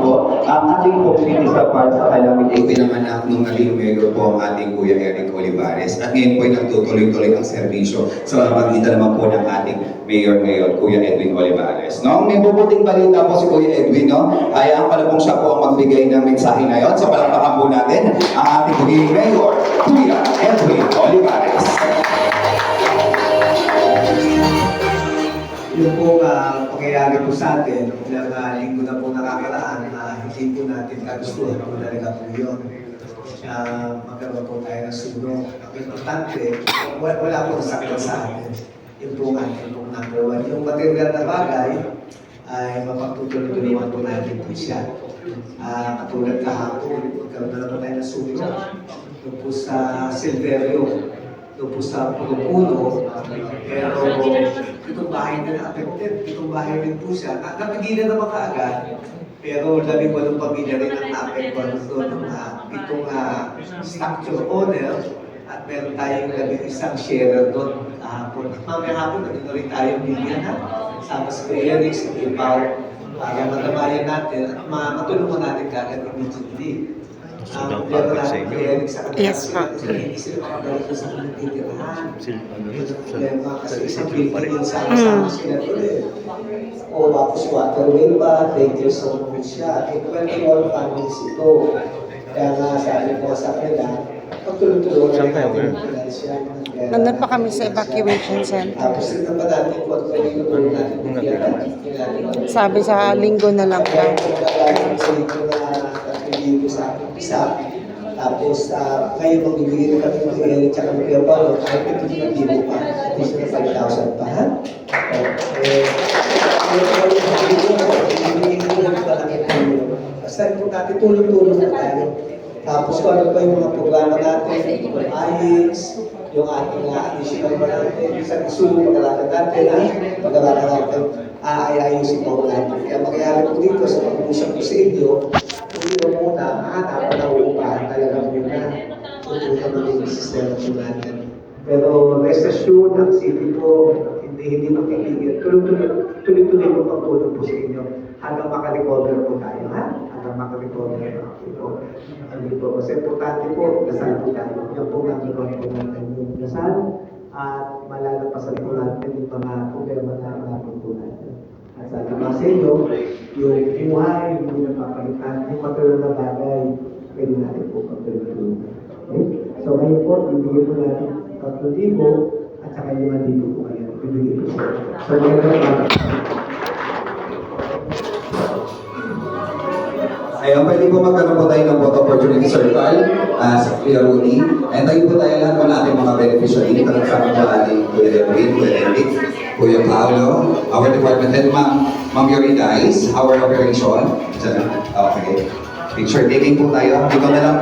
po. Ang ating po sinisa para sa kailangan Ay pinanganak nung naging mayor po ang ating Kuya Eric Olivares. At ngayon po ay nagtutuloy-tuloy ang serbisyo sa pagitan naman po ng ating mayor ngayon, Kuya Edwin Olivares. No? May bubuting balita po si Kuya Edwin, no? Hayaan pala pong siya po ang magbigay ng mensahe ngayon. So palakpakan po natin ang ating magiging mayor, Kuya Edwin Olivares. Yung po pangyayari po sa atin, ilang linggo na po nakakaraan na hindi po natin kagustuhan po talaga po yun. Magkaroon po tayo ng sunog. Ang importante, wala po sakit sa atin. Yung po nga, yung po number one. Yung material na bagay ay mapagtutulungan po natin po siya. Katulad kahapon, magkaroon na po tayo ng sunog. Yung po sa Silverio, doon po sa Puno-Puno, pero itong bahay din affected, itong bahay din po siya. Napigilan naman kaagad, pero 18 pamilya rin ang na-affected doon. Itong structure owner, at meron tayong 11 sharer doon kahapon. Mamaya hapon, nandito rin tayong bigyan sama sa Eric, sa Ipaw, para matamayan natin at matulungan natin kagad immediately. Yes, ma'am. Hindi sila makabalik sa kanilang titirahan. Problema kasi isang building yung sama-sama sila doon O tapos waterway ba, dangerous sa mga siya. 21 families ito. Kaya nga sabi ko sa kanila, pagtulong-tulungan natin siya. Nandun pa kami sa evacuation center. Tapos rin pa natin kung ano yung tulong natin bigyan. Sabi sa linggo na lang Kaya daw. kung nagagaling sa linggo na tatlong sa aking isa, tapos ngayon magbibigay na kami ng Eric at ng Kuya Paolo, kahit ito yung libo pa, at least na 5,000 pa, ha? Basta importante, tulong-tulong na tayo. Tapos kung ano pa yung mga programa natin, yung IEX, yung ating additional pa natin, isang isulo, pag-alakan natin, pag-alakan natin, ayusin po natin. Kaya mangyayari po dito sa pag-usap ko sa inyo, kung muna, hanap na uupahan talaga muna. Tutunan natin yung sistema po natin. Pero rest assured, ang city po, hindi magkakigil. Tuloy-tuloy po pagtulong po sa inyo hanggang makarecover po tayo, ha? Hanggang makarecover po. Hindi po. Kasi importante po, dasal po tayo. Yan po ang gagawin po natin yung dasal at malalapasan po natin yung mga problema na natin po natin. At sa naman sa inyo, yung buhay, yung napapalitan, yung matuloy na bagay, pwede natin po pagtuloy-tuloy. Okay? So ngayon po, ibigay po natin 3,000 at saka 5,000 po kayo. Ibigay po siya. So ngayon po, Ayun, pwede po magkaroon po tayo ng photo opportunity circle sa Kuya Rudy. And tayo po tayo lahat po ng ating mga beneficiary. Kasama po ating Kuya Edwin, Kuya Eric, Kuya Paolo, our department head, Ma'am Yuri Dice, our operation. Okay. Picture taking po tayo. Ikaw na lang